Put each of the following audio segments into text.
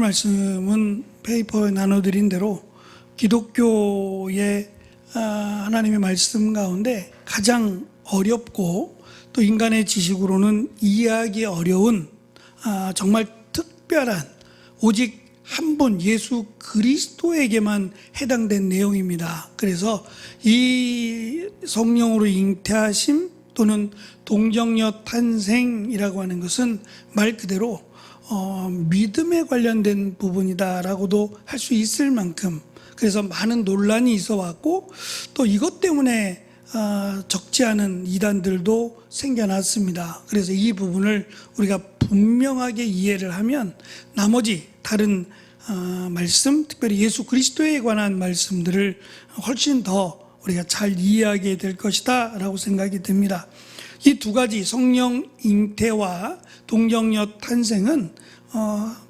말씀은 페이퍼에 나눠드린 대로 기독교의 하나님의 말씀 가운데 가장 어렵고 또 인간의 지식으로는 이해하기 어려운 정말 특별한 오직 한 분 예수 그리스도에게만 해당된 내용입니다. 그래서 이 성령으로 잉태하심 또는 동정녀 탄생이라고 하는 것은 말 그대로 믿음에 관련된 부분이다라고도 할 수 있을 만큼, 그래서 많은 논란이 있어 왔고 또 이것 때문에 적지 않은 이단들도 생겨났습니다. 그래서 이 부분을 우리가 분명하게 이해를 하면 나머지 다른 말씀, 특별히 예수 그리스도에 관한 말씀들을 훨씬 더 우리가 잘 이해하게 될 것이다 라고 생각이 듭니다. 이 두 가지 성령 잉태와 동정녀 탄생은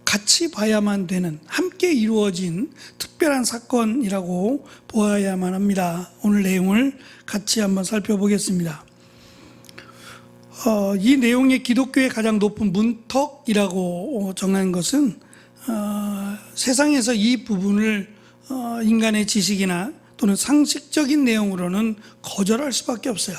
같이 봐야만 되는, 함께 이루어진 특별한 사건이라고 보아야만 합니다. 오늘 내용을 같이 한번 살펴보겠습니다. 이 내용의 기독교의 가장 높은 문턱이라고 정한 것은 세상에서 이 부분을 인간의 지식이나 또는 상식적인 내용으로는 거절할 수밖에 없어요.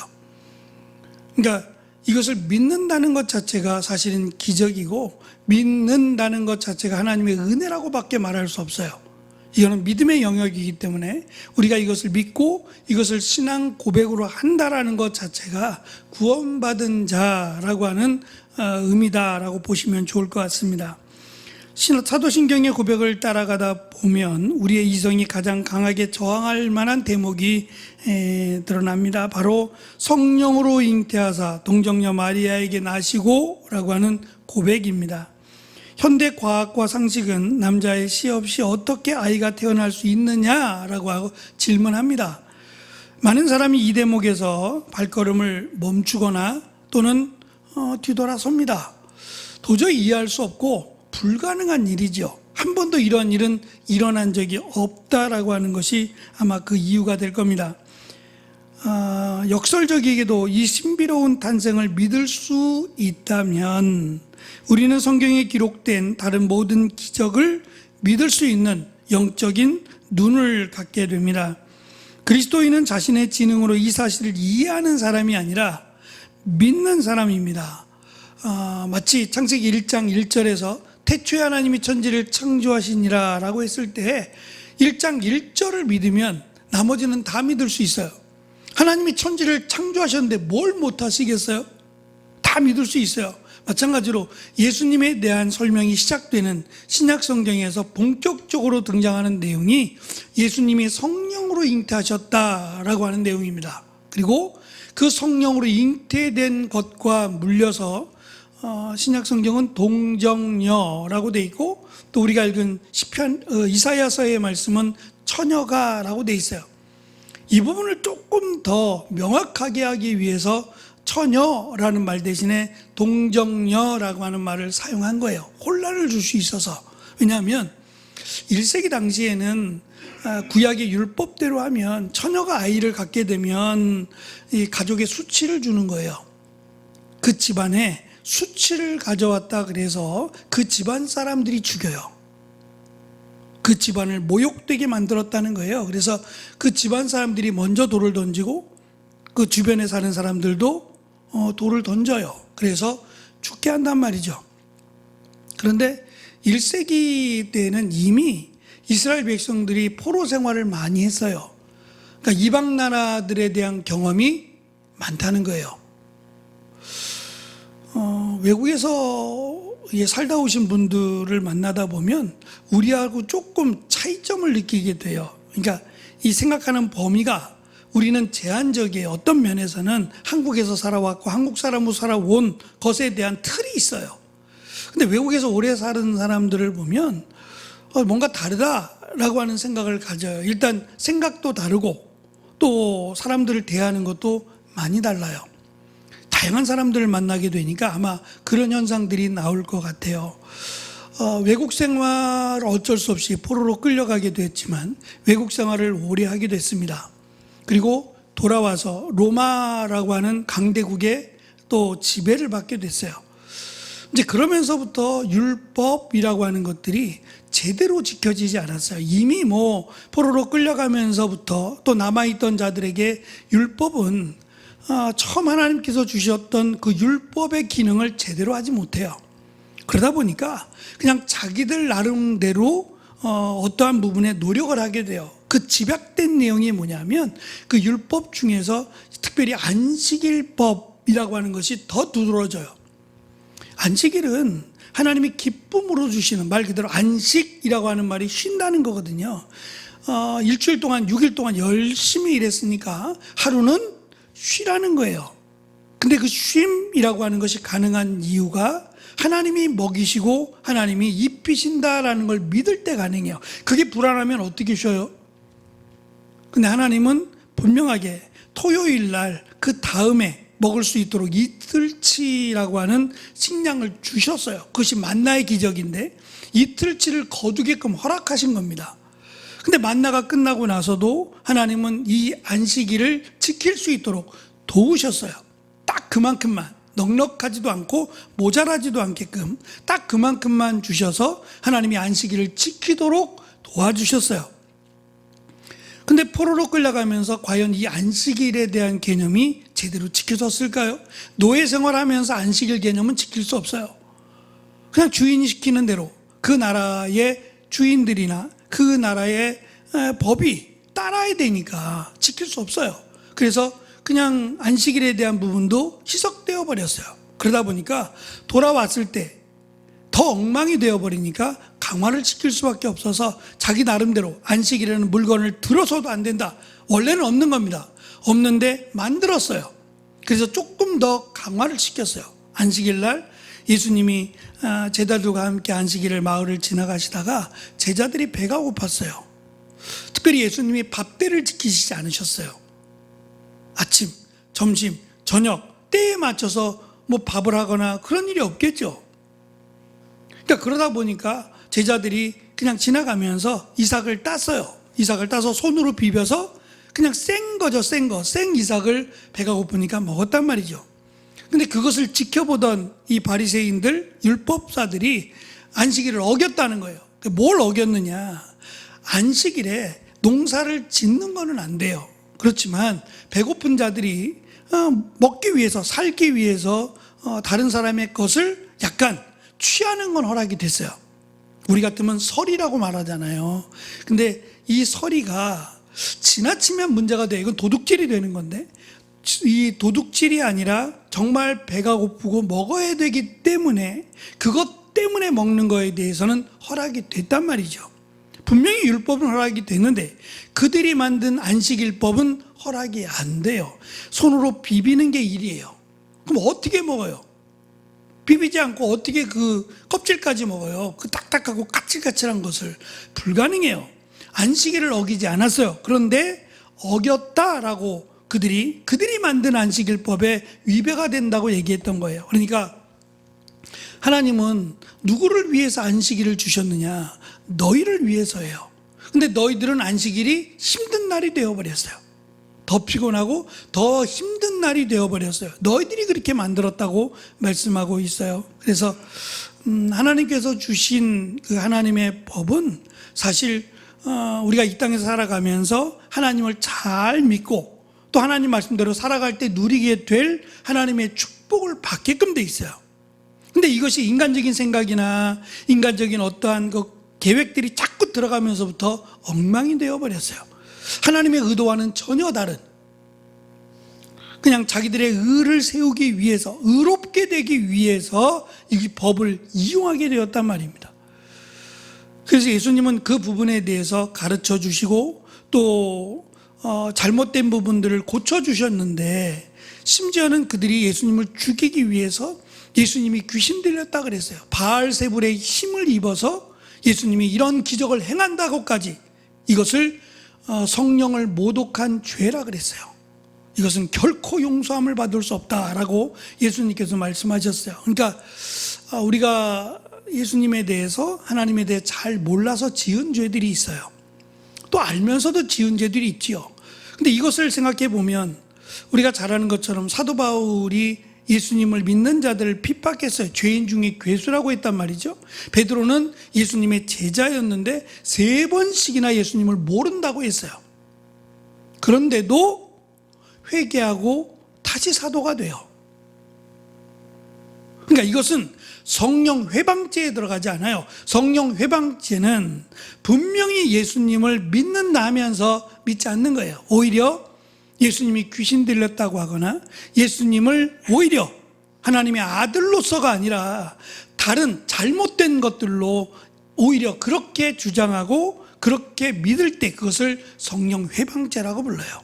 그러니까 이것을 믿는다는 것 자체가 사실은 기적이고, 믿는다는 것 자체가 하나님의 은혜라고밖에 말할 수 없어요. 이거는 믿음의 영역이기 때문에 우리가 이것을 믿고 이것을 신앙 고백으로 한다라는 것 자체가 구원받은 자라고 하는 의미다라고 보시면 좋을 것 같습니다. 사도신경의 고백을 따라가다 보면 우리의 이성이 가장 강하게 저항할 만한 대목이 드러납니다. 바로 성령으로 잉태하사 동정녀 마리아에게 나시고 라고 하는 고백입니다. 현대 과학과 상식은 남자의 시 없이 어떻게 아이가 태어날 수 있느냐라고 하고 질문합니다. 많은 사람이 이 대목에서 발걸음을 멈추거나 또는 뒤돌아섭니다. 도저히 이해할 수 없고 불가능한 일이죠. 한 번도 이런 일은 일어난 적이 없다라고 하는 것이 아마 그 이유가 될 겁니다. 역설적이게도 이 신비로운 탄생을 믿을 수 있다면 우리는 성경에 기록된 다른 모든 기적을 믿을 수 있는 영적인 눈을 갖게 됩니다. 그리스도인은 자신의 지능으로 이 사실을 이해하는 사람이 아니라 믿는 사람입니다. 마치 창세기 1장 1절에서 태초에 하나님이 천지를 창조하시니라 라고 했을 때 1장 1절을 믿으면 나머지는 다 믿을 수 있어요. 하나님이 천지를 창조하셨는데 뭘 못하시겠어요? 다 믿을 수 있어요. 마찬가지로 예수님에 대한 설명이 시작되는 신약 성경에서 본격적으로 등장하는 내용이 예수님이 성령으로 잉태하셨다라고 하는 내용입니다. 그리고 그 성령으로 잉태된 것과 물려서 신약 성경은 동정녀라고 돼 있고, 또 우리가 읽은 시편 이사야서의 말씀은 처녀가라고 돼 있어요. 이 부분을 조금 더 명확하게 하기 위해서 처녀라는 말 대신에 동정녀라고 하는 말을 사용한 거예요. 혼란을 줄 수 있어서. 왜냐하면 1세기 당시에는 구약의 율법대로 하면 처녀가 아이를 갖게 되면 이 가족의 수치를 주는 거예요. 그 집안에 수치를 가져왔다 그래서 그 집안 사람들이 죽여요. 그 집안을 모욕되게 만들었다는 거예요. 그래서 그 집안 사람들이 먼저 돌을 던지고 그 주변에 사는 사람들도 돌을 던져요. 그래서 죽게 한단 말이죠. 그런데 1세기 때는 이미 이스라엘 백성들이 포로 생활을 많이 했어요. 그러니까 이방 나라들에 대한 경험이 많다는 거예요. 외국에서 살다 오신 분들을 만나다 보면 우리하고 조금 차이점을 느끼게 돼요. 그러니까 이 생각하는 범위가 우리는 제한적이에요. 어떤 면에서는 한국에서 살아왔고 한국 사람으로 살아온 것에 대한 틀이 있어요. 근데 외국에서 오래 사는 사람들을 보면 뭔가 다르다라고 하는 생각을 가져요. 일단 생각도 다르고 또 사람들을 대하는 것도 많이 달라요. 다양한 사람들을 만나게 되니까 아마 그런 현상들이 나올 것 같아요. 외국 생활 어쩔 수 없이 포로로 끌려가게 됐지만 외국 생활을 오래 하게 됐습니다. 그리고 돌아와서 로마라고 하는 강대국에 또 지배를 받게 됐어요. 이제 그러면서부터 율법이라고 하는 것들이 제대로 지켜지지 않았어요. 이미 포로로 끌려가면서부터 또 남아있던 자들에게 율법은 처음 하나님께서 주셨던 그 율법의 기능을 제대로 하지 못해요. 그러다 보니까 그냥 자기들 나름대로 어떠한 부분에 노력을 하게 돼요. 그 집약된 내용이 뭐냐면 그 율법 중에서 특별히 안식일법이라고 하는 것이 더 두드러져요. 안식일은 하나님이 기쁨으로 주시는, 말 그대로 안식이라고 하는 말이 쉰다는 거거든요. 일주일 동안 6일 동안 열심히 일했으니까 하루는 쉬라는 거예요. 근데 그 쉼이라고 하는 것이 가능한 이유가 하나님이 먹이시고 하나님이 입히신다라는 걸 믿을 때 가능해요. 그게 불안하면 어떻게 쉬어요? 근데 하나님은 분명하게 토요일 날 그 다음에 먹을 수 있도록 이틀치라고 하는 식량을 주셨어요. 그것이 만나의 기적인데 이틀치를 거두게끔 허락하신 겁니다. 근데 만나가 끝나고 나서도 하나님은 이 안식일을 지킬 수 있도록 도우셨어요. 딱 그만큼만, 넉넉하지도 않고 모자라지도 않게끔 딱 그만큼만 주셔서 하나님이 안식일을 지키도록 도와주셨어요. 근데 포로로 끌려가면서 과연 이 안식일에 대한 개념이 제대로 지켜졌을까요? 노예 생활하면서 안식일 개념은 지킬 수 없어요. 그냥 주인이 시키는 대로 그 나라의 주인들이나 그 나라의 법이 따라야 되니까 지킬 수 없어요. 그래서 그냥 안식일에 대한 부분도 희석되어 버렸어요. 그러다 보니까 돌아왔을 때 더 엉망이 되어버리니까 강화를 지킬 수밖에 없어서 자기 나름대로 안식일에는 물건을 들어서도 안 된다. 원래는 없는 겁니다. 없는데 만들었어요. 그래서 조금 더 강화를 시켰어요. 안식일 날 예수님이 제자들과 함께 안식일을 마을을 지나가시다가 제자들이 배가 고팠어요. 특별히 예수님이 밥때를 지키시지 않으셨어요. 아침, 점심, 저녁 때에 맞춰서 밥을 하거나 그런 일이 없겠죠. 그러니까 그러다 보니까 제자들이 그냥 지나가면서 이삭을 땄어요. 이삭을 따서 손으로 비벼서 그냥 생 거죠, 생 거. 생 이삭을 배가 고프니까 먹었단 말이죠. 근데 그것을 지켜보던 이 바리새인들, 율법사들이 안식일을 어겼다는 거예요. 뭘 어겼느냐? 안식일에 농사를 짓는 거는 안 돼요. 그렇지만 배고픈 자들이 먹기 위해서, 살기 위해서 다른 사람의 것을 약간 취하는 건 허락이 됐어요. 우리 같으면 서리라고 말하잖아요. 근데 이 서리가 지나치면 문제가 돼요. 이건 도둑질이 되는 건데 이 도둑질이 아니라 정말 배가 고프고 먹어야 되기 때문에 그것 때문에 먹는 거에 대해서는 허락이 됐단 말이죠. 분명히 율법은 허락이 됐는데 그들이 만든 안식일법은 허락이 안 돼요. 손으로 비비는 게 일이에요. 그럼 어떻게 먹어요? 비비지 않고 어떻게 그 껍질까지 먹어요? 그 딱딱하고 까칠까칠한 것을. 불가능해요. 안식일을 어기지 않았어요. 그런데 어겼다라고 그들이 만든 안식일법에 위배가 된다고 얘기했던 거예요. 그러니까 하나님은 누구를 위해서 안식일을 주셨느냐? 너희를 위해서예요. 근데 너희들은 안식일이 힘든 날이 되어버렸어요. 더 피곤하고 더 힘든 날이 되어버렸어요. 너희들이 그렇게 만들었다고 말씀하고 있어요. 그래서 하나님께서 주신 그 하나님의 법은 사실 우리가 이 땅에서 살아가면서 하나님을 잘 믿고 또 하나님 말씀대로 살아갈 때 누리게 될 하나님의 축복을 받게끔 돼 있어요. 근데 이것이 인간적인 생각이나 인간적인 어떠한 그 계획들이 자꾸 들어가면서부터 엉망이 되어버렸어요. 하나님의 의도와는 전혀 다른, 그냥 자기들의 의를 세우기 위해서, 의롭게 되기 위해서 이 법을 이용하게 되었단 말입니다. 그래서 예수님은 그 부분에 대해서 가르쳐 주시고 또 잘못된 부분들을 고쳐주셨는데, 심지어는 그들이 예수님을 죽이기 위해서 예수님이 귀신 들렸다 그랬어요. 바알세불의 힘을 입어서 예수님이 이런 기적을 행한다고까지 이것을 성령을 모독한 죄라 그랬어요. 이것은 결코 용서함을 받을 수 없다라고 예수님께서 말씀하셨어요. 그러니까 우리가 예수님에 대해서, 하나님에 대해 잘 몰라서 지은 죄들이 있어요. 또 알면서도 지은 죄들이 있지요. 근데 이것을 생각해 보면 우리가 잘 아는 것처럼 사도 바울이 예수님을 믿는 자들을 핍박했어요. 죄인 중에 괴수라고 했단 말이죠. 베드로는 예수님의 제자였는데 3번씩이나 예수님을 모른다고 했어요. 그런데도 회개하고 다시 사도가 돼요. 그러니까 이것은 성령 회방죄에 들어가지 않아요. 성령 회방죄는 분명히 예수님을 믿는다 하면서 믿지 않는 거예요. 오히려 예수님이 귀신 들렸다고 하거나 예수님을 오히려 하나님의 아들로서가 아니라 다른 잘못된 것들로 오히려 그렇게 주장하고 그렇게 믿을 때 그것을 성령 회방죄라고 불러요.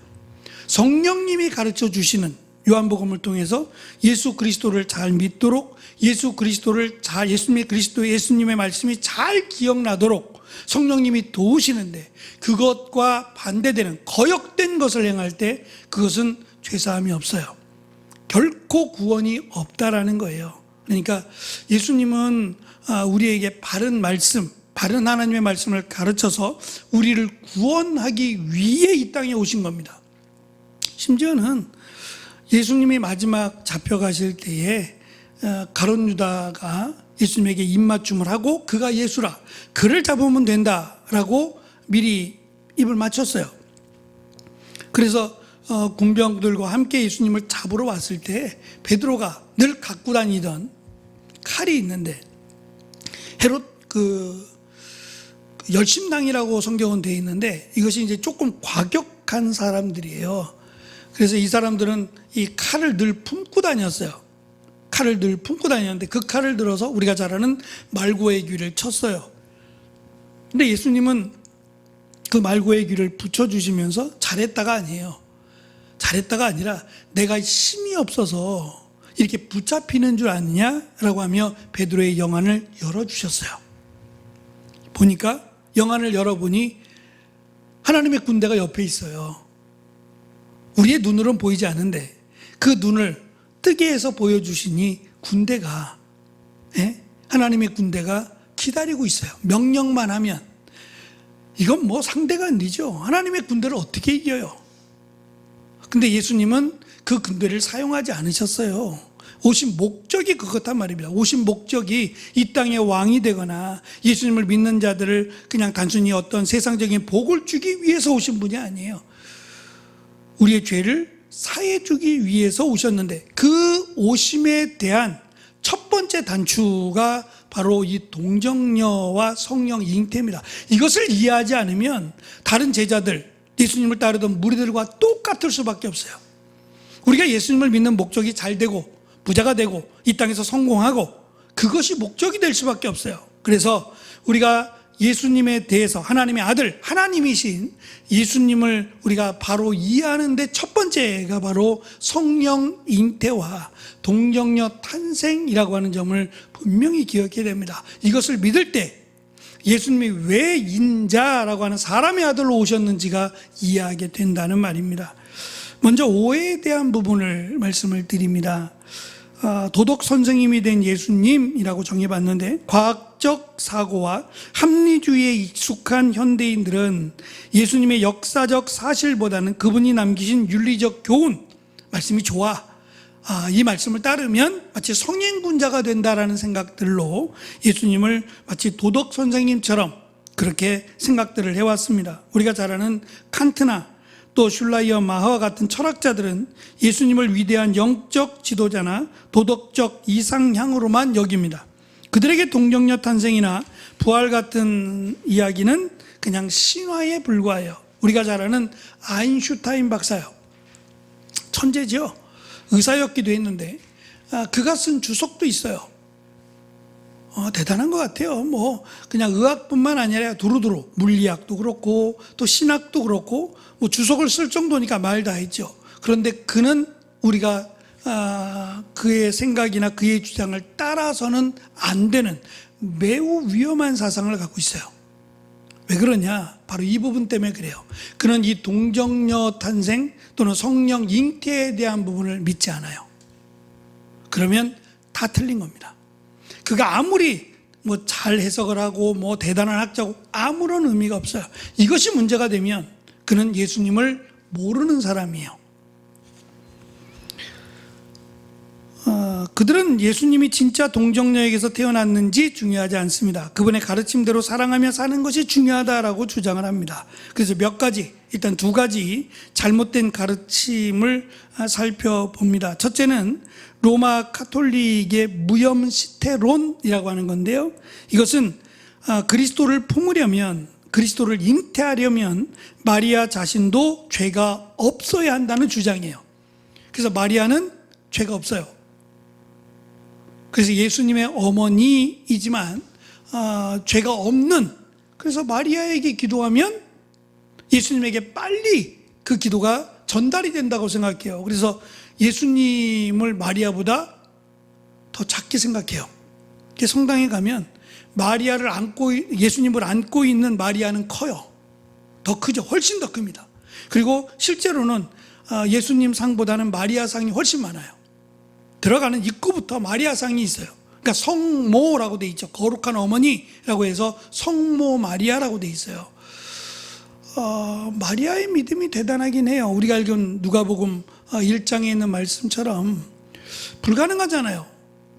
성령님이 가르쳐 주시는 요한복음을 통해서 예수 그리스도를 잘 믿도록 예수 그리스도를 잘 예수님의 말씀이 잘 기억나도록 성령님이 도우시는데 그것과 반대되는 거역된 것을 행할 때 그것은 죄사함이 없어요. 결코 구원이 없다라는 거예요. 그러니까 예수님은 우리에게 바른 말씀, 바른 하나님의 말씀을 가르쳐서 우리를 구원하기 위해 이 땅에 오신 겁니다. 심지어는 예수님이 마지막 잡혀가실 때에 가룟 유다가 예수님에게 입맞춤을 하고 그가 예수라, 그를 잡으면 된다라고 미리 입을 맞췄어요. 그래서 군병들과 함께 예수님을 잡으러 왔을 때 베드로가 늘 갖고 다니던 칼이 있는데 헤롯 열심당이라고 성경은 되어 있는데 이것이 이제 조금 과격한 사람들이에요. 그래서 이 사람들은 이 칼을 늘 품고 다녔어요. 칼을 늘 품고 다녔는데 그 칼을 들어서 우리가 잘 아는 말고의 귀를 쳤어요. 근데 예수님은 그 말고의 귀를 붙여주시면서 잘했다가 아니에요. 잘했다가 아니라 내가 힘이 없어서 이렇게 붙잡히는 줄 아느냐라고 하며 베드로의 영안을 열어주셨어요. 보니까 영안을 열어보니 하나님의 군대가 옆에 있어요. 우리의 눈으로는 보이지 않는데 그 눈을 뜨게 해서 보여주시니 군대가, 하나님의 군대가 기다리고 있어요. 명령만 하면. 이건 뭐 상대가 안 되죠. 하나님의 군대를 어떻게 이겨요? 근데 예수님은 그 군대를 사용하지 않으셨어요. 오신 목적이 그렇단 말입니다. 오신 목적이 이 땅의 왕이 되거나 예수님을 믿는 자들을 그냥 단순히 어떤 세상적인 복을 주기 위해서 오신 분이 아니에요. 우리의 죄를 사해 주기 위해서 오셨는데 그 오심에 대한 첫 번째 단추가 바로 이 동정녀와 성령 잉태입니다. 이것을 이해하지 않으면 다른 제자들, 예수님을 따르던 무리들과 똑같을 수밖에 없어요. 우리가 예수님을 믿는 목적이 잘 되고 부자가 되고 이 땅에서 성공하고 그것이 목적이 될 수밖에 없어요. 그래서 우리가 예수님에 대해서 하나님의 아들, 하나님이신 예수님을 우리가 바로 이해하는데 첫 번째가 바로 성령 잉태와 동정녀 탄생이라고 하는 점을 분명히 기억해야 됩니다. 이것을 믿을 때 예수님이 왜 인자라고 하는 사람의 아들로 오셨는지가 이해하게 된다는 말입니다. 먼저 오해에 대한 부분을 말씀을 드립니다. 도덕 선생님이 된 예수님이라고 정해봤는데 과학적 사고와 합리주의에 익숙한 현대인들은 예수님의 역사적 사실보다는 그분이 남기신 윤리적 교훈, 말씀이 좋아, 이 말씀을 따르면 마치 성인군자가 된다라는 생각들로 예수님을 마치 도덕 선생님처럼 그렇게 생각들을 해왔습니다. 우리가 잘 아는 칸트나 또 슐라이어 마허와 같은 철학자들은 예수님을 위대한 영적 지도자나 도덕적 이상향으로만 여깁니다. 그들에게 동정녀 탄생이나 부활 같은 이야기는 그냥 신화에 불과해요. 우리가 잘 아는 아인슈타인 박사요. 천재죠. 의사였기도 했는데 그가 쓴 주석도 있어요. 대단한 것 같아요. 뭐 그냥 의학뿐만 아니라 두루두루 물리학도 그렇고 또 신학도 그렇고 뭐 주석을 쓸 정도니까 말 다 했죠. 그런데 그는 우리가 그의 생각이나 그의 주장을 따라서는 안 되는 매우 위험한 사상을 갖고 있어요. 왜 그러냐? 바로 이 부분 때문에 그래요. 그는 이 동정녀 탄생 또는 성령 잉태에 대한 부분을 믿지 않아요. 그러면 다 틀린 겁니다. 그가 아무리 뭐 잘 해석을 하고 뭐 대단한 학자고 아무런 의미가 없어요. 이것이 문제가 되면 그는 예수님을 모르는 사람이에요. 그들은 예수님이 진짜 동정녀에게서 태어났는지 중요하지 않습니다. 그분의 가르침대로 사랑하며 사는 것이 중요하다라고 주장을 합니다. 그래서 몇 가지, 일단 두 가지 잘못된 가르침을 살펴봅니다. 첫째는 로마 카톨릭의 무염시테론이라고 하는 건데요. 이것은 그리스도를 품으려면, 그리스도를 잉태하려면 마리아 자신도 죄가 없어야 한다는 주장이에요. 그래서 마리아는 죄가 없어요. 그래서 예수님의 어머니이지만 죄가 없는, 그래서 마리아에게 기도하면 예수님에게 빨리 그 기도가 전달이 된다고 생각해요. 그래서 예수님을 마리아보다 더 작게 생각해요. 성당에 가면 마리아를 안고, 예수님을 안고 있는 마리아는 커요. 더 크죠. 훨씬 더 큽니다. 그리고 실제로는 예수님 상보다는 마리아 상이 훨씬 많아요. 들어가는 입구부터 마리아 상이 있어요. 그러니까 성모라고 돼 있죠. 거룩한 어머니라고 해서 성모 마리아라고 돼 있어요. 마리아의 믿음이 대단하긴 해요. 우리가 알기로는 누가복음 1장에 있는 말씀처럼 불가능하잖아요.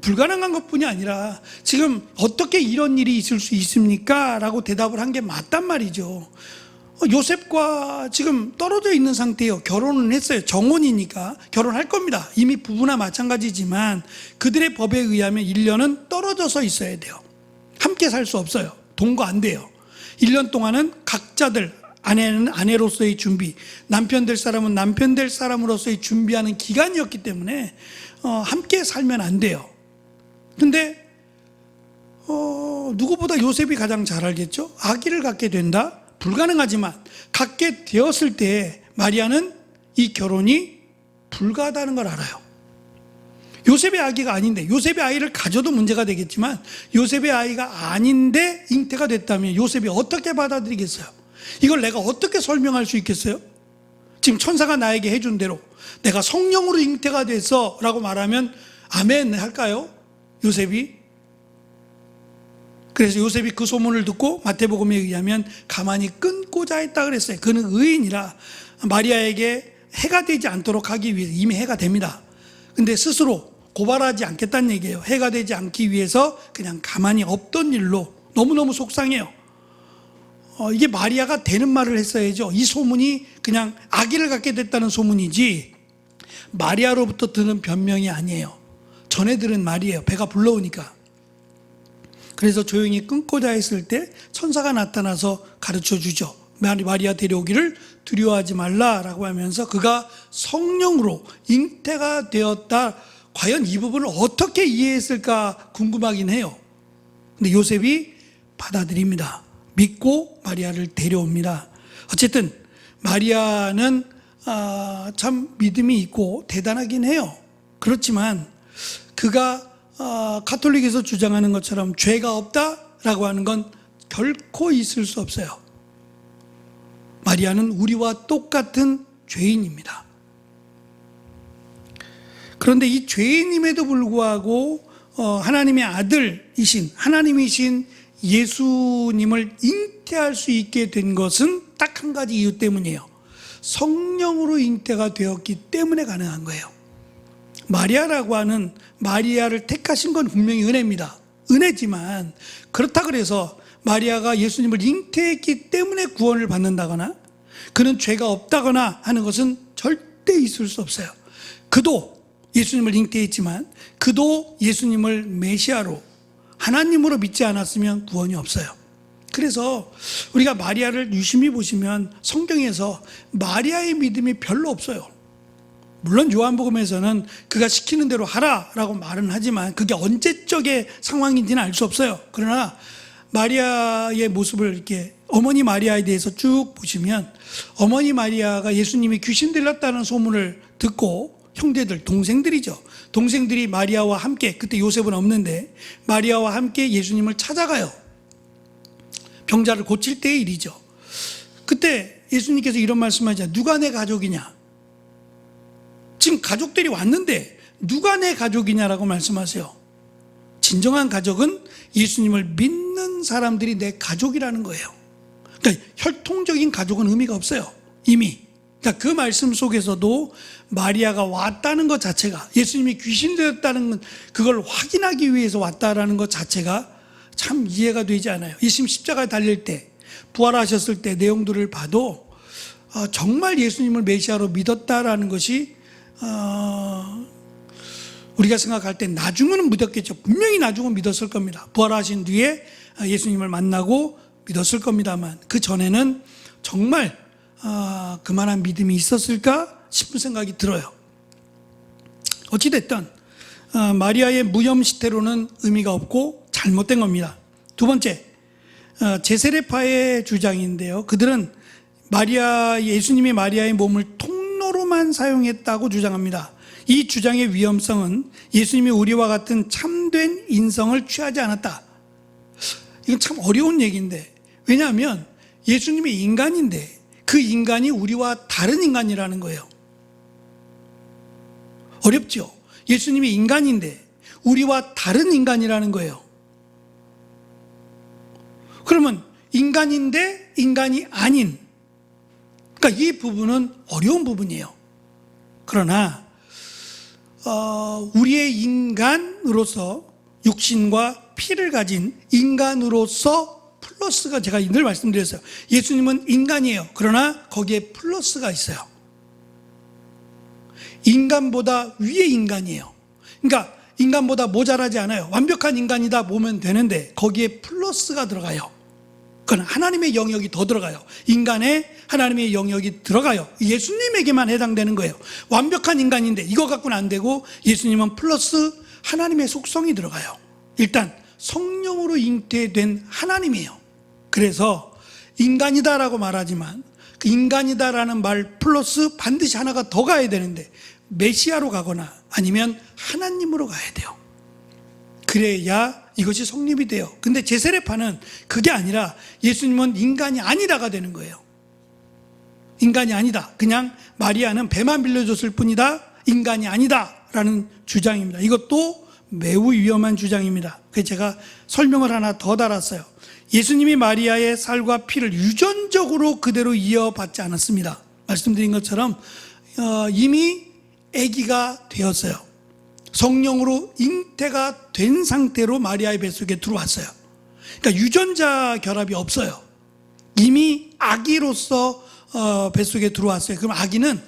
불가능한 것뿐이 아니라 지금 어떻게 이런 일이 있을 수 있습니까? 라고 대답을 한 게 맞단 말이죠. 요셉과 지금 떨어져 있는 상태예요. 결혼은 했어요. 정혼이니까 결혼할 겁니다. 이미 부부나 마찬가지지만 그들의 법에 의하면 1년은 떨어져서 있어야 돼요. 함께 살 수 없어요. 동거 안 돼요. 1년 동안은 각자들, 아내는 아내로서의 준비, 남편 될 사람은 남편 될 사람으로서의 준비하는 기간이었기 때문에 함께 살면 안 돼요. 근데 누구보다 요셉이 가장 잘 알겠죠? 아기를 갖게 된다? 불가능하지만 갖게 되었을 때 마리아는 이 결혼이 불가하다는 걸 알아요. 요셉의 아기가 아닌데, 요셉의 아이를 가져도 문제가 되겠지만 요셉의 아이가 아닌데 잉태가 됐다면 요셉이 어떻게 받아들이겠어요? 이걸 내가 어떻게 설명할 수 있겠어요? 지금 천사가 나에게 해준 대로 내가 성령으로 잉태가 됐어 라고 말하면 아멘 할까요? 요셉이? 그래서 요셉이 그 소문을 듣고 마태복음에 의하면 가만히 끊고자 했다 그랬어요. 그는 의인이라 마리아에게 해가 되지 않도록 하기 위해서, 이미 해가 됩니다. 근데 스스로 고발하지 않겠다는 얘기예요. 해가 되지 않기 위해서 그냥 가만히 없던 일로. 너무너무 속상해요. 이게 마리아가 되는 말을 했어야죠. 이 소문이 그냥 아기를 갖게 됐다는 소문이지 마리아로부터 들은 변명이 아니에요. 전에 들은 말이에요. 배가 불러오니까. 그래서 조용히 끊고자 했을 때 천사가 나타나서 가르쳐 주죠. 마리아 데려오기를 두려워하지 말라라고 하면서 그가 성령으로 잉태가 되었다. 과연 이 부분을 어떻게 이해했을까 궁금하긴 해요. 근데 요셉이 받아들입니다. 믿고 마리아를 데려옵니다. 어쨌든 마리아는 참 믿음이 있고 대단하긴 해요. 그렇지만 그가 가톨릭에서 주장하는 것처럼 죄가 없다라고 하는 건 결코 있을 수 없어요. 마리아는 우리와 똑같은 죄인입니다. 그런데 이 죄인임에도 불구하고 하나님의 아들이신, 하나님이신 예수님을 잉태할 수 있게 된 것은 딱 한 가지 이유 때문이에요. 성령으로 잉태가 되었기 때문에 가능한 거예요. 마리아라고 하는, 마리아를 택하신 건 분명히 은혜입니다. 은혜지만 그렇다 그래서 마리아가 예수님을 잉태했기 때문에 구원을 받는다거나 그는 죄가 없다거나 하는 것은 절대 있을 수 없어요. 그도 예수님을 잉태했지만 그도 예수님을 메시아로, 하나님으로 믿지 않았으면 구원이 없어요. 그래서 우리가 마리아를 유심히 보시면 성경에서 마리아의 믿음이 별로 없어요. 물론 요한복음에서는 그가 시키는 대로 하라라고 말은 하지만 그게 언제적의 상황인지는 알 수 없어요. 그러나 마리아의 모습을 이렇게, 어머니 마리아에 대해서 쭉 보시면 어머니 마리아가 예수님이 귀신 들렸다는 소문을 듣고 형제들, 동생들이죠. 동생들이 마리아와 함께, 그때 요셉은 없는데 마리아와 함께 예수님을 찾아가요. 병자를 고칠 때의 일이죠. 그때 예수님께서 이런 말씀하시죠. 누가 내 가족이냐? 지금 가족들이 왔는데 누가 내 가족이냐라고 말씀하세요. 진정한 가족은 예수님을 믿는 사람들이 내 가족이라는 거예요. 그러니까 혈통적인 가족은 의미가 없어요. 이미 자, 그 말씀 속에서도 마리아가 왔다는 것 자체가, 예수님이 귀신 되었다는 건 그걸 확인하기 위해서 왔다라는 것 자체가 참 이해가 되지 않아요. 예수님 십자가에 달릴 때, 부활하셨을 때 내용들을 봐도 정말 예수님을 메시아로 믿었다라는 것이 우리가 생각할 때 나중에는 믿었겠죠. 분명히 나중은 믿었을 겁니다. 부활하신 뒤에 예수님을 만나고 믿었을 겁니다만, 그 전에는 정말 그만한 믿음이 있었을까 싶은 생각이 들어요. 어찌됐든 마리아의 무염시태로는 의미가 없고 잘못된 겁니다. 두 번째, 제세례파의 주장인데요. 그들은 예수님이 마리아의 몸을 통로로만 사용했다고 주장합니다. 이 주장의 위험성은 예수님이 우리와 같은 참된 인성을 취하지 않았다. 이건 참 어려운 얘기인데, 왜냐하면 예수님이 인간인데 그 인간이 우리와 다른 인간이라는 거예요. 어렵죠? 예수님이 인간인데 우리와 다른 인간이라는 거예요. 그러면 인간인데 인간이 아닌, 그러니까 이 부분은 어려운 부분이에요. 그러나 우리의 인간으로서 육신과 피를 가진 인간으로서 플러스가, 제가 늘 말씀드렸어요. 예수님은 인간이에요. 그러나 거기에 플러스가 있어요. 인간보다 위의 인간이에요. 그러니까 인간보다 모자라지 않아요. 완벽한 인간이다 보면 되는데 거기에 플러스가 들어가요. 그건 하나님의 영역이 더 들어가요. 인간의 하나님의 영역이 들어가요. 예수님에게만 해당되는 거예요. 완벽한 인간인데 이거 갖고는 안 되고, 예수님은 플러스 하나님의 속성이 들어가요. 일단 성령으로 잉태된 하나님이에요. 그래서 인간이다라고 말하지만 그 인간이다라는 말 플러스 반드시 하나가 더 가야 되는데, 메시아로 가거나 아니면 하나님으로 가야 돼요. 그래야 이것이 성립이 돼요. 근데 제세례파는 그게 아니라 예수님은 인간이 아니다가 되는 거예요. 인간이 아니다. 그냥 마리아는 배만 빌려줬을 뿐이다. 인간이 아니다라는 주장입니다. 이것도 매우 위험한 주장입니다. 그래서 제가 설명을 하나 더 달았어요. 예수님이 마리아의 살과 피를 유전적으로 그대로 이어받지 않았습니다. 말씀드린 것처럼 이미 아기가 되었어요. 성령으로 잉태가 된 상태로 마리아의 뱃속에 들어왔어요. 그러니까 유전자 결합이 없어요. 이미 아기로서 뱃속에 들어왔어요. 그럼 아기는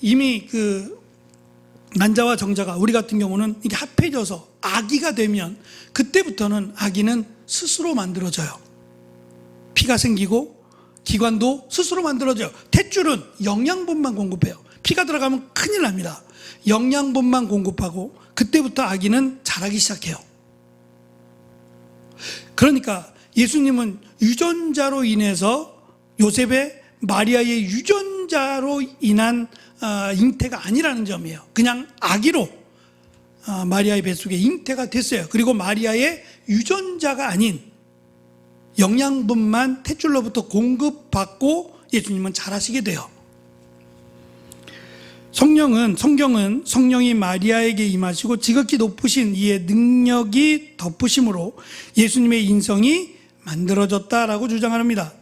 이미 그 난자와 정자가, 우리 같은 경우는 이게 합해져서 아기가 되면 그때부터는 아기는 스스로 만들어져요. 피가 생기고 기관도 스스로 만들어져요. 탯줄은 영양분만 공급해요. 피가 들어가면 큰일 납니다. 영양분만 공급하고 그때부터 아기는 자라기 시작해요. 그러니까 예수님은 유전자로 인해서, 요셉의 마리아의 유전자로 인한 잉태가 아니라는 점이에요. 그냥 아기로 마리아의 뱃속에 잉태가 됐어요. 그리고 마리아의 유전자가 아닌 영양분만 탯줄로부터 공급받고 예수님은 자라시게 돼요. 성경은 성령이 마리아에게 임하시고 지극히 높으신 이의 능력이 덮으심으로 예수님의 인성이 만들어졌다라고 주장합니다.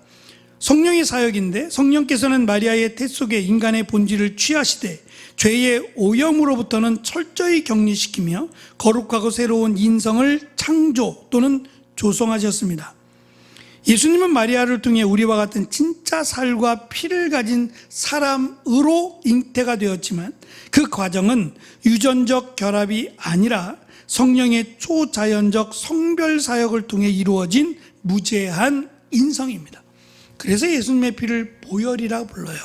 성령의 사역인데, 성령께서는 마리아의 태 속에 인간의 본질을 취하시되 죄의 오염으로부터는 철저히 격리시키며 거룩하고 새로운 인성을 창조 또는 조성하셨습니다. 예수님은 마리아를 통해 우리와 같은 진짜 살과 피를 가진 사람으로 잉태가 되었지만 그 과정은 유전적 결합이 아니라 성령의 초자연적 성별 사역을 통해 이루어진 무제한 인성입니다. 그래서 예수님의 피를 보혈이라고 불러요.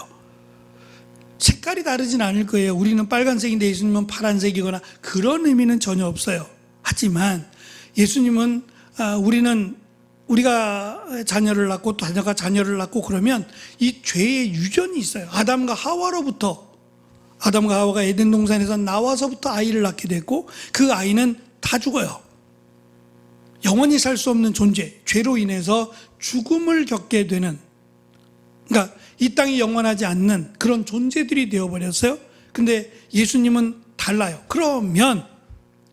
색깔이 다르진 않을 거예요. 우리는 빨간색인데 예수님은 파란색이거나 그런 의미는 전혀 없어요. 하지만 예수님은 우리가 자녀를 낳고 또 자녀가 자녀를 낳고 그러면 이 죄의 유전이 있어요. 아담과 하와가 에덴 동산에서 나와서부터 아이를 낳게 됐고 그 아이는 다 죽어요. 영원히 살 수 없는 존재, 죄로 인해서 죽음을 겪게 되는, 그러니까 이 땅이 영원하지 않는 그런 존재들이 되어버렸어요. 근데 예수님은 달라요. 그러면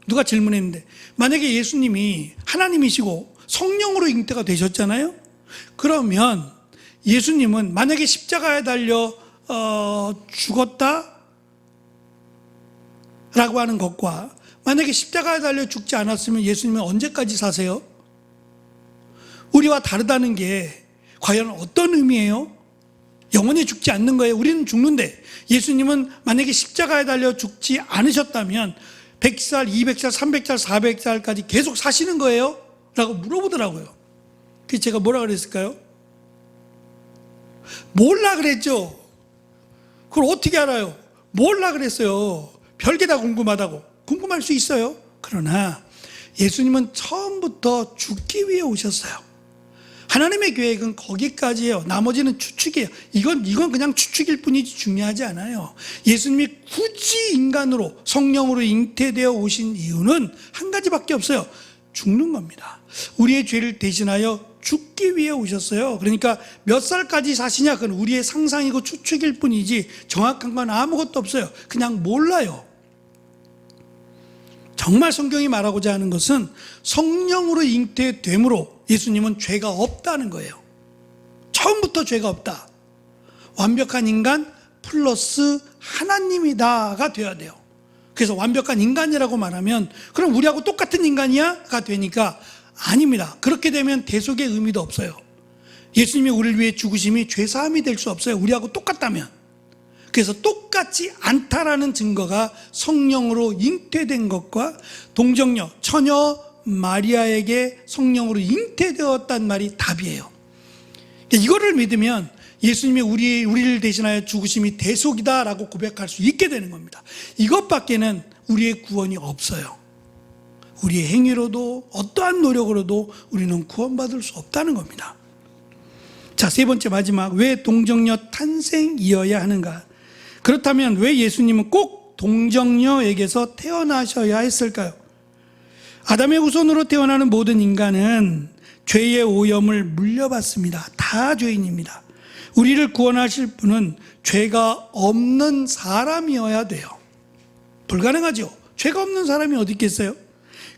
누가 질문했는데, 만약에 예수님이 하나님이시고 성령으로 잉태가 되셨잖아요. 그러면 예수님은 만약에 십자가에 달려 죽었다 라고 하는 것과 만약에 십자가에 달려 죽지 않았으면 예수님은 언제까지 사세요? 우리와 다르다는 게 과연 어떤 의미예요? 영원히 죽지 않는 거예요. 우리는 죽는데 예수님은 만약에 십자가에 달려 죽지 않으셨다면 100살, 200살, 300살, 400살까지 계속 사시는 거예요? 라고 물어보더라고요. 그래서 제가 뭐라 그랬을까요? 몰라 그랬죠. 그걸 어떻게 알아요? 몰라 그랬어요. 별게 다 궁금하다고. 궁금할 수 있어요. 그러나 예수님은 처음부터 죽기 위해 오셨어요. 하나님의 계획은 거기까지예요. 나머지는 추측이에요. 이건 그냥 추측일 뿐이지 중요하지 않아요. 예수님이 굳이 인간으로 성령으로 잉태되어 오신 이유는 한 가지밖에 없어요. 죽는 겁니다. 우리의 죄를 대신하여 죽기 위해 오셨어요. 그러니까 몇 살까지 사시냐 그건 우리의 상상이고 추측일 뿐이지 정확한 건 아무것도 없어요. 그냥 몰라요. 정말 성경이 말하고자 하는 것은 성령으로 잉태됨으로 예수님은 죄가 없다는 거예요. 처음부터 죄가 없다. 완벽한 인간 플러스 하나님이다가 돼야 돼요. 그래서 완벽한 인간이라고 말하면 그럼 우리하고 똑같은 인간이야?가 되니까 아닙니다. 그렇게 되면 대속의 의미도 없어요. 예수님이 우리를 위해 죽으심이 죄사함이 될 수 없어요. 우리하고 똑같다면. 그래서 똑같지 않다라는 증거가 성령으로 잉태된 것과 동정녀, 처녀 마리아에게 성령으로 잉태되었단 말이 답이에요. 이거를 믿으면 예수님이 우리를 대신하여 죽으심이 대속이다라고 고백할 수 있게 되는 겁니다. 이것밖에는 우리의 구원이 없어요. 우리의 행위로도 어떠한 노력으로도 우리는 구원받을 수 없다는 겁니다. 자, 세 번째 마지막, 왜 동정녀 탄생이어야 하는가? 그렇다면 왜 예수님은 꼭 동정녀에게서 태어나셔야 했을까요? 아담의 후손으로 태어나는 모든 인간은 죄의 오염을 물려받습니다. 다 죄인입니다. 우리를 구원하실 분은 죄가 없는 사람이어야 돼요. 불가능하죠. 죄가 없는 사람이 어디 있겠어요?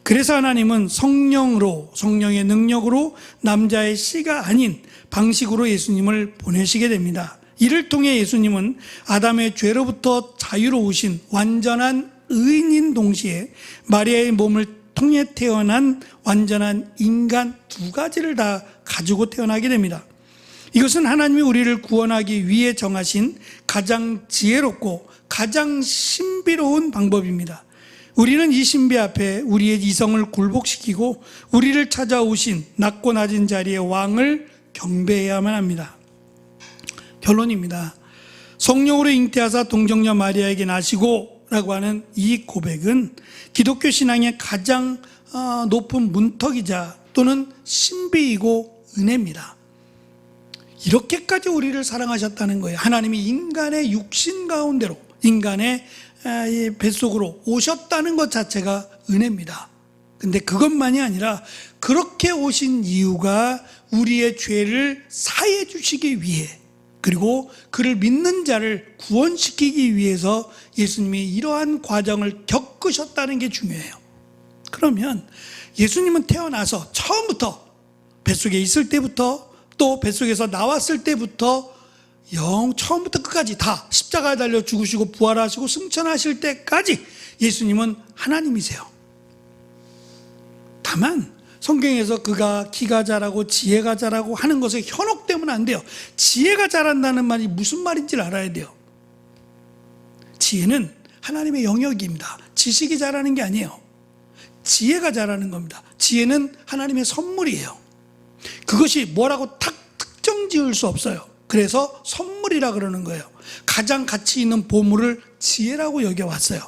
그래서 하나님은 성령의 능력으로 남자의 씨가 아닌 방식으로 예수님을 보내시게 됩니다. 이를 통해 예수님은 아담의 죄로부터 자유로우신 완전한 의인인 동시에 마리아의 몸을 통해 태어난 완전한 인간 두 가지를 다 가지고 태어나게 됩니다. 이것은 하나님이 우리를 구원하기 위해 정하신 가장 지혜롭고 가장 신비로운 방법입니다. 우리는 이 신비 앞에 우리의 이성을 굴복시키고 우리를 찾아오신 낮고 낮은 자리의 왕을 경배해야만 합니다. 결론입니다. 성령으로 잉태하사 동정녀 마리아에게 나시고 라고 하는 이 고백은 기독교 신앙의 가장 높은 문턱이자 또는 신비이고 은혜입니다. 이렇게까지 우리를 사랑하셨다는 거예요. 하나님이 인간의 육신 가운데로 인간의 뱃속으로 오셨다는 것 자체가 은혜입니다. 근데 그것만이 아니라 그렇게 오신 이유가 우리의 죄를 사해 주시기 위해 그리고 그를 믿는 자를 구원시키기 위해서 예수님이 이러한 과정을 겪으셨다는 게 중요해요. 그러면 예수님은 태어나서 처음부터 뱃속에 있을 때부터 또 뱃속에서 나왔을 때부터 처음부터 끝까지 다 십자가에 달려 죽으시고 부활하시고 승천하실 때까지 예수님은 하나님이세요. 다만 성경에서 그가 키가 자라고 지혜가 자라고 하는 것에 현혹되면 안 돼요. 지혜가 자란다는 말이 무슨 말인지를 알아야 돼요. 지혜는 하나님의 영역입니다. 지식이 자라는 게 아니에요. 지혜가 자라는 겁니다. 지혜는 하나님의 선물이에요. 그것이 뭐라고 딱 특정 지을 수 없어요. 그래서 선물이라 그러는 거예요. 가장 가치 있는 보물을 지혜라고 여겨왔어요.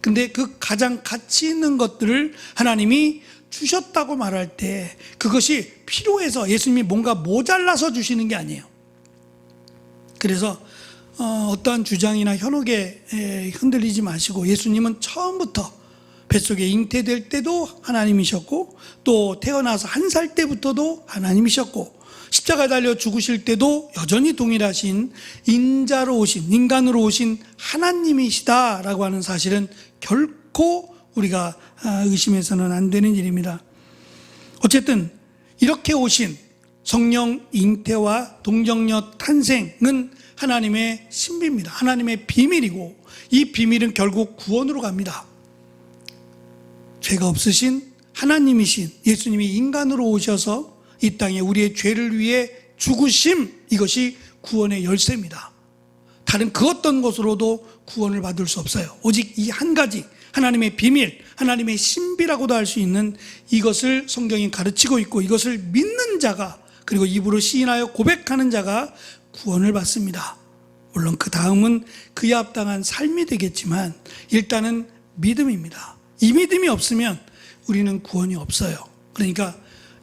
근데 그 가장 가치 있는 것들을 하나님이 주셨다고 말할 때 그것이 필요해서 예수님이 뭔가 모자라서 주시는 게 아니에요. 그래서 어떠한 주장이나 현혹에 흔들리지 마시고 예수님은 처음부터 뱃속에 잉태될 때도 하나님이셨고 또 태어나서 1살 때부터도 하나님이셨고 십자가에 달려 죽으실 때도 여전히 동일하신 인자로 오신 인간으로 오신 하나님이시다라고 하는 사실은 결코 우리가 의심해서는 안 되는 일입니다. 어쨌든 이렇게 오신 성령 잉태와 동정녀 탄생은 하나님의 신비입니다. 하나님의 비밀이고 이 비밀은 결국 구원으로 갑니다. 죄가 없으신 하나님이신 예수님이 인간으로 오셔서 이 땅에 우리의 죄를 위해 죽으심, 이것이 구원의 열쇠입니다. 다른 그 어떤 것으로도 구원을 받을 수 없어요. 오직 이 한 가지, 하나님의 비밀, 하나님의 신비라고도 할 수 있는 이것을 성경이 가르치고 있고, 이것을 믿는 자가, 그리고 입으로 시인하여 고백하는 자가 구원을 받습니다. 물론 그 다음은 그에 합당한 삶이 되겠지만 일단은 믿음입니다. 이 믿음이 없으면 우리는 구원이 없어요. 그러니까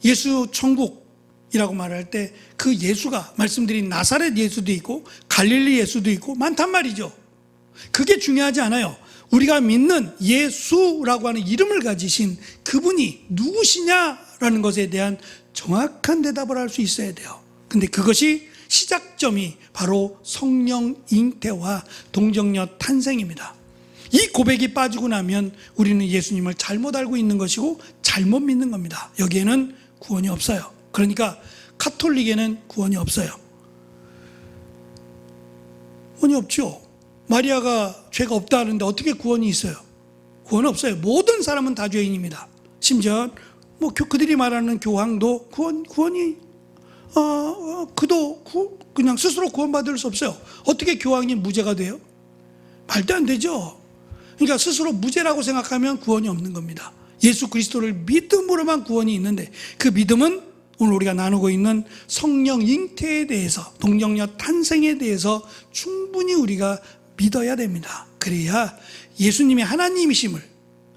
예수 천국이라고 말할 때 그 예수가 말씀드린 나사렛 예수도 있고 갈릴리 예수도 있고 많단 말이죠. 그게 중요하지 않아요. 우리가 믿는 예수라고 하는 이름을 가지신 그분이 누구시냐라는 것에 대한 정확한 대답을 할 수 있어야 돼요. 근데 그것이 시작점이 바로 성령 잉태와 동정녀 탄생입니다. 이 고백이 빠지고 나면 우리는 예수님을 잘못 알고 있는 것이고 잘못 믿는 겁니다. 여기에는 구원이 없어요. 그러니까 카톨릭에는 구원이 없어요. 구원이 없죠. 마리아가 죄가 없다 하는데 어떻게 구원이 있어요? 구원 없어요. 모든 사람은 다 죄인입니다. 심지어 그들이 말하는 교황도 구원이 그도 그냥 스스로 구원받을 수 없어요. 어떻게 교황이 무죄가 돼요? 말도 안 되죠. 그러니까 스스로 무죄라고 생각하면 구원이 없는 겁니다. 예수 그리스도를 믿음으로만 구원이 있는데, 그 믿음은 오늘 우리가 나누고 있는 성령 잉태에 대해서, 동정녀 탄생에 대해서 충분히 우리가 믿어야 됩니다. 그래야 예수님이 하나님이심을,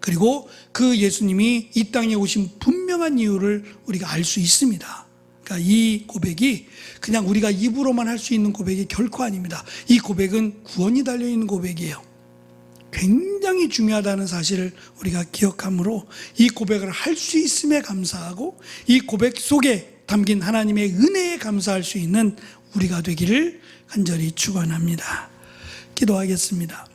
그리고 그 예수님이 이 땅에 오신 분명한 이유를 우리가 알 수 있습니다. 그러니까 이 고백이 그냥 우리가 입으로만 할 수 있는 고백이 결코 아닙니다. 이 고백은 구원이 달려있는 고백이에요. 굉장히 중요하다는 사실을 우리가 기억하므로 이 고백을 할 수 있음에 감사하고, 이 고백 속에 담긴 하나님의 은혜에 감사할 수 있는 우리가 되기를 간절히 축원합니다. 기도하겠습니다.